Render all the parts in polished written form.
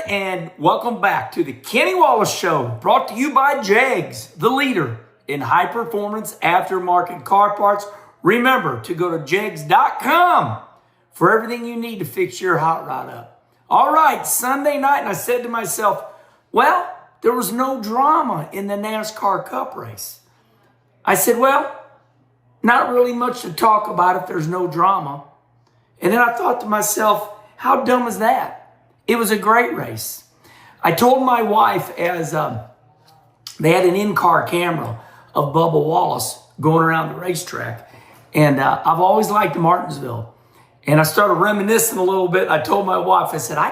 and welcome back to the Kenny Wallace Show, brought to you by JEGS, the leader in high-performance aftermarket car parts. Remember to go to JEGS.com for everything you need to fix your hot rod up. All right, Sunday night, and I said to myself, well, there was no drama in the NASCAR Cup race. I said, well, not really much to talk about if there's no drama. And then I thought to myself, how dumb is that? It was a great race. I told my wife as they had an in-car camera of Bubba Wallace going around the racetrack. And I've always liked Martinsville. And I started reminiscing a little bit. I told my wife, I said, I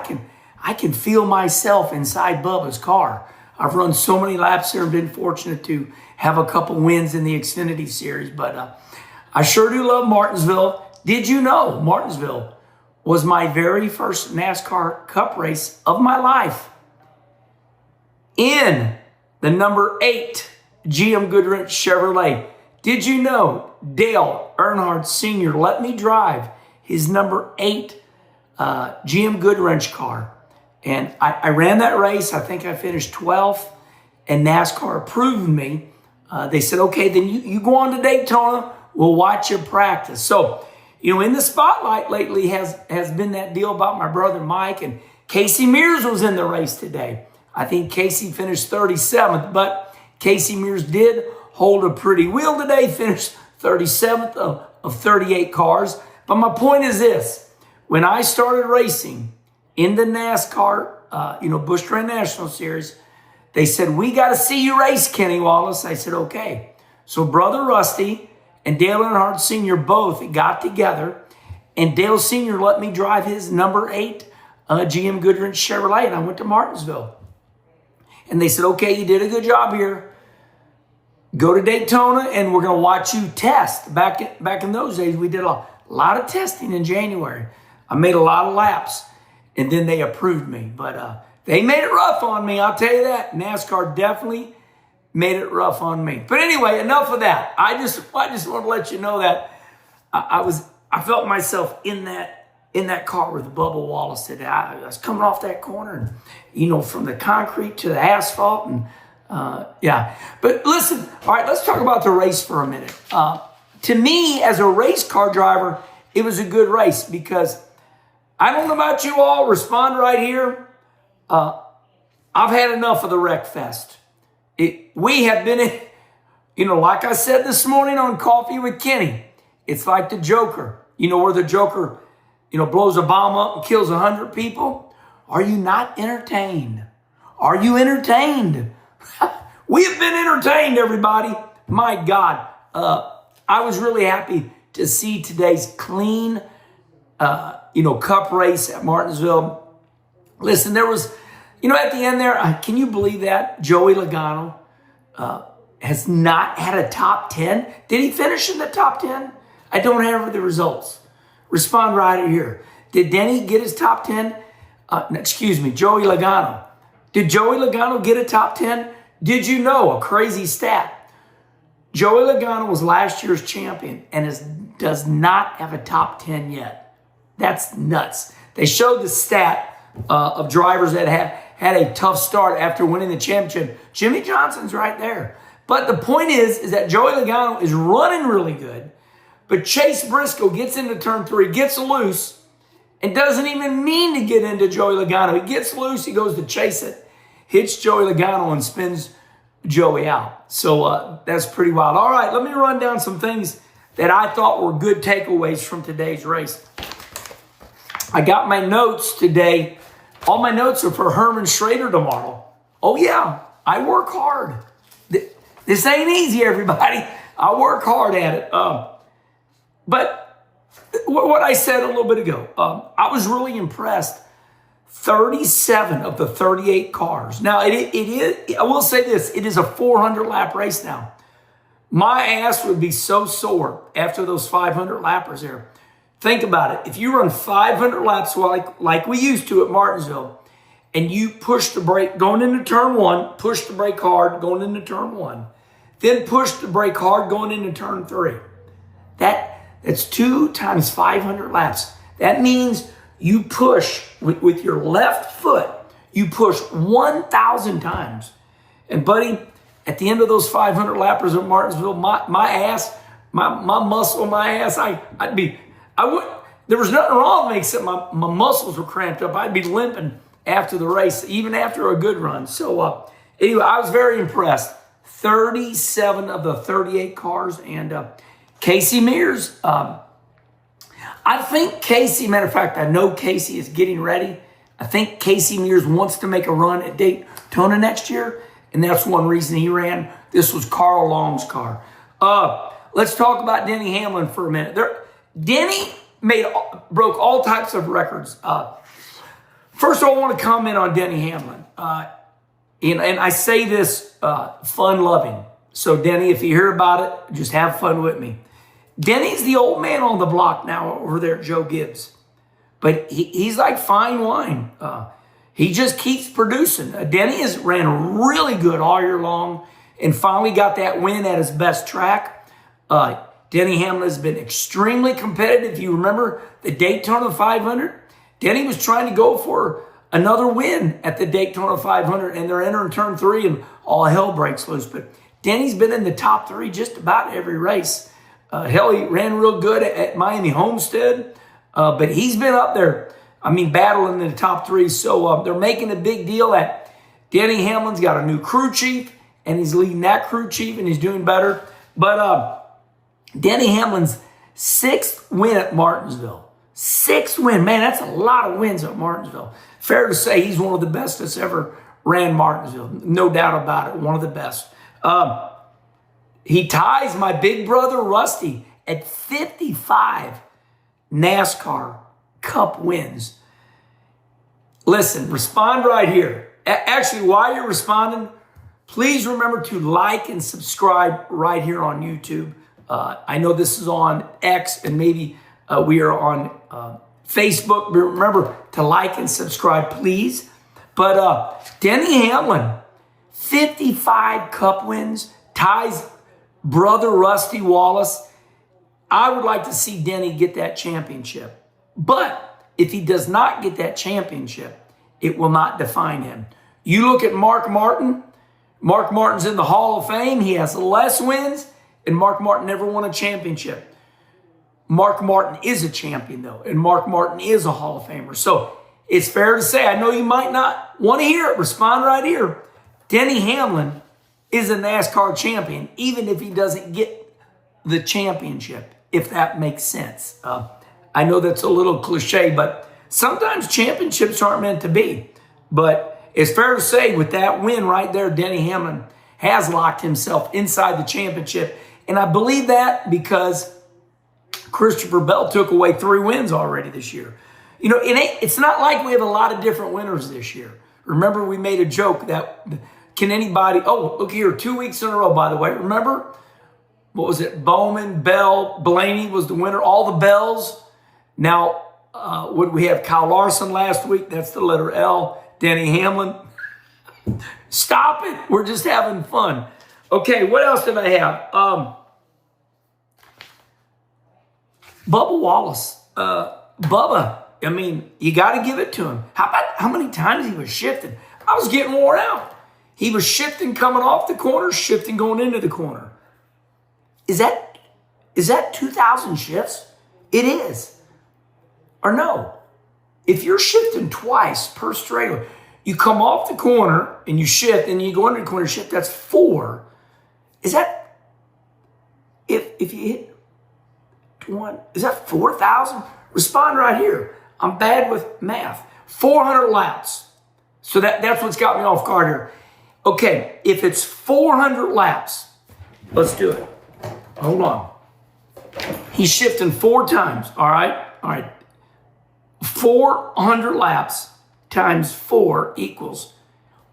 can feel myself inside Bubba's car. I've run so many laps here and been fortunate to have a couple wins in the Xfinity Series. But I sure do love Martinsville. Did you know Martinsville was my very first NASCAR Cup race of my life? In the number 8 GM Goodwrench Chevrolet. Did you know Dale Earnhardt Sr. let me drive his number 8 GM Goodwrench car? And I ran that race. I think I finished 12th, and NASCAR approved me. They said, okay, then you go on to Daytona. We'll watch you practice. So, you know, in the spotlight lately has been that deal about my brother Mike, and Casey Mears was in the race today. I think Casey finished 37th, but Casey Mears did hold a pretty wheel today, finished 37th of 38 cars. But my point is this: when I started racing in the NASCAR, Busch Grand National Series, they said, we got to see you race, Kenny Wallace. I said, okay. So Brother Rusty and Dale Earnhardt Sr. both got together, and Dale Sr. let me drive his number 8 GM Goodwrench Chevrolet, and I went to Martinsville. And they said, okay, you did a good job here. Go to Daytona, and we're going to watch you test. Back in those days, we did a lot of testing in January. I made a lot of laps, and then they approved me. But they made it rough on me, I'll tell you that. NASCAR definitely made it rough on me. But anyway, enough of that. I just want to let you know that I felt myself in that car with Bubba Wallace today. I was coming off that corner, and from the concrete to the asphalt, and yeah. But listen, all right, let's talk about the race for a minute. To me, as a race car driver, it was a good race because I don't know about you all. Respond right here. I've had enough of the wreck fest. We have been in, like I said this morning on Coffee with Kenny, it's like the Joker, where the Joker, blows a bomb up and kills 100 people. Are you not entertained? Are you entertained? We have been entertained, everybody. My God. I was really happy to see today's clean, Cup race at Martinsville. Listen, there was, at the end there, can you believe that Joey Logano has not had a top 10? Did he finish in the top 10? I don't have the results. Respond right here. Did Denny get his top 10? Joey Logano. Did Joey Logano get a top 10? Did you know a crazy stat? Joey Logano was last year's champion and does not have a top 10 yet. That's nuts. They showed the stat of drivers that had a tough start after winning the championship. Jimmy Johnson's right there. But the point is that Joey Logano is running really good, but Chase Briscoe gets into turn 3, gets loose, and doesn't even mean to get into Joey Logano. He gets loose, he goes to chase it, hits Joey Logano, and spins Joey out. So that's pretty wild. All right, let me run down some things that I thought were good takeaways from today's race. I got my notes today. All my notes are for Herman Schrader tomorrow. Oh, yeah, I work hard. This ain't easy, everybody. I work hard at it. But what I said a little bit ago, I was really impressed. 37 of the 38 cars. Now, it is, I will say this, it is a 400-lap race now. My ass would be so sore after those 500 lappers there. Think about it. If you run 500 laps like we used to at Martinsville, and you push the brake going into turn 1, push the brake hard going into turn 1, then push the brake hard going into turn 3. That's 2 times 500 laps. That means you push with your left foot. you push 1,000 times. And buddy, at the end of those 500 lappers at Martinsville, my ass, my muscle, my ass, there was nothing wrong with me except my muscles were cramped up. I'd be limping after the race, even after a good run. So anyway, I was very impressed. 37 of the 38 cars. And Casey Mears, I think Casey, matter of fact, I know Casey is getting ready. I think Casey Mears wants to make a run at Daytona next year. And that's one reason he ran. This was Carl Long's car. Let's talk about Denny Hamlin for a minute. Denny broke all types of records. First of all, I want to comment on Denny Hamlin. And I say this fun-loving. So, Denny, if you hear about it, just have fun with me. Denny's the old man on the block now over there at Joe Gibbs. But he's like fine wine. He just keeps producing. Denny has ran really good all year long and finally got that win at his best track. Denny Hamlin has been extremely competitive. If you remember the Daytona 500, Denny was trying to go for another win at the Daytona 500, and they're entering turn 3 and all hell breaks loose. But Denny's been in the top 3 just about every race. Hell, he ran real good at Miami Homestead, but he's been up there, battling in the top 3. So they're making a big deal that Denny Hamlin's got a new crew chief, and he's leading that crew chief, and he's doing better. But Denny Hamlin's 6th win at Martinsville. 6th win. Man, that's a lot of wins at Martinsville. Fair to say he's one of the best that's ever ran Martinsville. No doubt about it. One of the best. He ties my big brother Rusty at 55 NASCAR Cup wins. Listen, respond right here. Actually, while you're responding, please remember to like and subscribe right here on YouTube. I know this is on X and maybe we are on Facebook. But remember to like and subscribe, please. But Denny Hamlin, 55 Cup wins, ties brother Rusty Wallace. I would like to see Denny get that championship. But if he does not get that championship, it will not define him. You look at Mark Martin. Mark Martin's in the Hall of Fame. He has less wins, and Mark Martin never won a championship. Mark Martin is a champion, though, and Mark Martin is a Hall of Famer. So it's fair to say, I know you might not want to hear it. Respond right here. Denny Hamlin is a NASCAR champion, even if he doesn't get the championship, if that makes sense. I know that's a little cliche, but sometimes championships aren't meant to be. But it's fair to say with that win right there, Denny Hamlin has locked himself inside the championship. And I believe that because Christopher Bell took away 3 wins already this year. You know, it's not like we have a lot of different winners this year. Remember, we made a joke that can anybody, oh, look here, 2 weeks in a row, by the way. Remember, what was it? Bowman, Bell, Blaney was the winner, all the Bells. Now, would we have Kyle Larson last week? That's the letter L. Denny Hamlin. Stop it. We're just having fun. Okay, what else did I have? Bubba Wallace. Bubba, you got to give it to him. How about how many times he was shifting? I was getting worn out. He was shifting coming off the corner, shifting going into the corner. Is that 2,000 shifts? It is. Or no? If you're shifting twice per straightaway, you come off the corner and you shift, and you go into the corner shift, that's 4. Is that, if you hit 1, is that 4,000? Respond right here. I'm bad with math. 400 laps. So that's what's got me off guard here. Okay, if it's 400 laps, let's do it. Hold on. He's shifting 4 times, all right? All right. 400 laps times 4 equals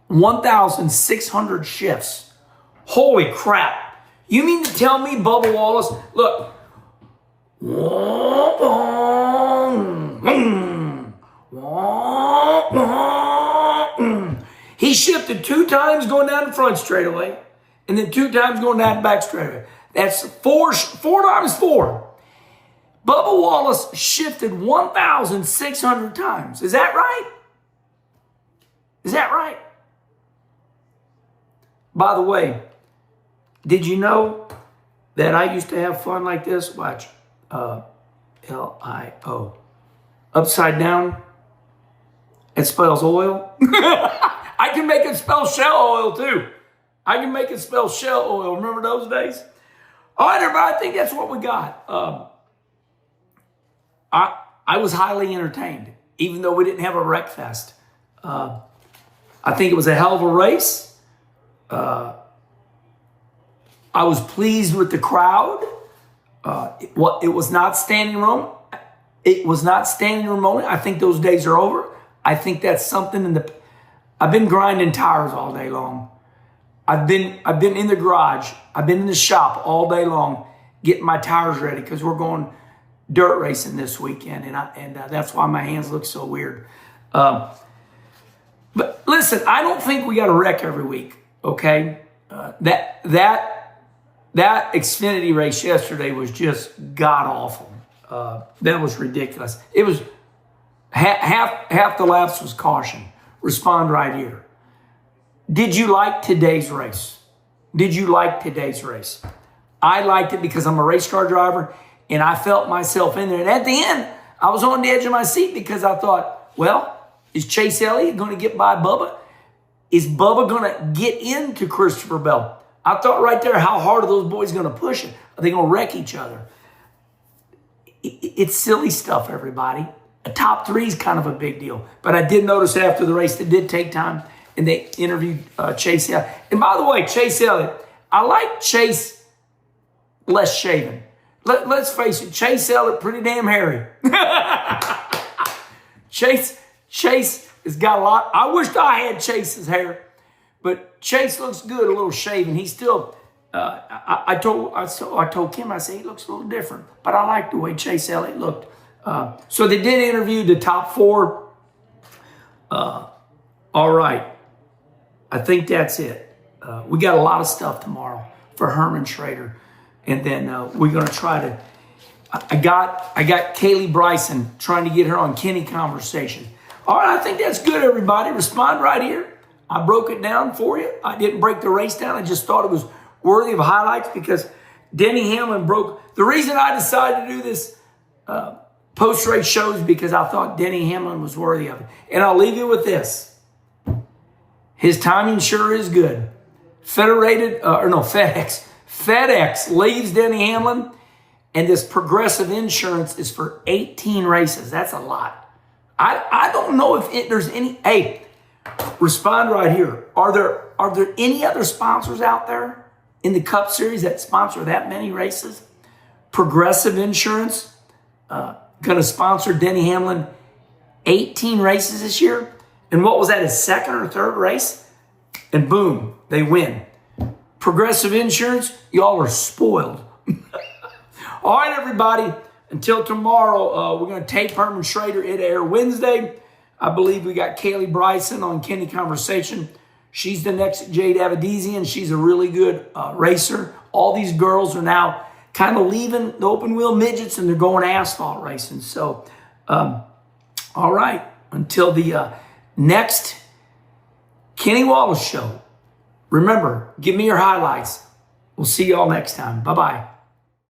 1,600 shifts. Holy crap. You mean to tell me Bubba Wallace, look. He shifted 2 times going down the front straightaway and then 2 times going down the back straightaway. That's 4 times 4. Bubba Wallace shifted 1,600 times. Is that right? Is that right? By the way, did you know that I used to have fun like this? Watch. L-I-O. Upside down. It spells oil. I can make it spell shell oil too. I can make it spell shell oil. Remember those days? All right, everybody, I think that's what we got. I was highly entertained, even though we didn't have a wreck fest. I think it was a hell of a race. I was pleased with the crowd. It was not standing room. It was not standing room only. I think those days are over. I think that's something I've been grinding tires all day long. I've been in the garage. I've been in the shop all day long getting my tires ready because we're going dirt racing this weekend, and that's why my hands look so weird. But listen, I don't think we got a wreck every week. Okay, that Xfinity race yesterday was just god awful. That was ridiculous. It was half the laps was caution. Respond right here. Did you like today's race? Did you like today's race? I liked it because I'm a race car driver and I felt myself in there. And at the end, I was on the edge of my seat because I thought, well, is Chase Elliott going to get by Bubba? Is Bubba going to get into Christopher Bell? I thought right there, how hard are those boys going to push it? Are they going to wreck each other? It's silly stuff, everybody. A top three is kind of a big deal. But I did notice after the race, it did take time, and they interviewed Chase Elliott. And by the way, Chase Elliott, I like Chase less shaven. Let's face it, Chase Elliott, pretty damn hairy. Chase has got a lot. I wished I had Chase's hair, but Chase looks good, a little shaven. He's still, I told Kim, I said, he looks a little different, but I like the way Chase Elliott looked. So they did interview the top four. All right. I think that's it. We got a lot of stuff tomorrow for Herman Schrader. And then we're going to try to, I got Kaylee Bryson trying to get her on Kenny Conversation. All right, I think that's good, everybody. Respond right here. I broke it down for you. I didn't break the race down. I just thought it was worthy of highlights because Denny Hamlin broke. The reason I decided to do this post-race shows because I thought Denny Hamlin was worthy of it. And I'll leave you with this. His timing sure is good. FedEx leaves Denny Hamlin, and this Progressive Insurance is for 18 races. That's a lot. I don't know if there's any. Hey, respond right here. Are there any other sponsors out there in the Cup Series that sponsor that many races? Progressive Insurance going to sponsor Denny Hamlin 18 races this year. And what was that, his second or third race? And boom, they win. Progressive Insurance, y'all are spoiled. All right, everybody. Until tomorrow, we're going to tape Herman Schrader. It air Wednesday. I believe we got Kaylee Bryson on Kenny Conversation. She's the next Jade Avedizian. She's a really good racer. All these girls are now kind of leaving the open wheel midgets and they're going asphalt racing. So, all right. Until the next Kenny Wallace show. Remember, give me your highlights. We'll see y'all next time. Bye-bye.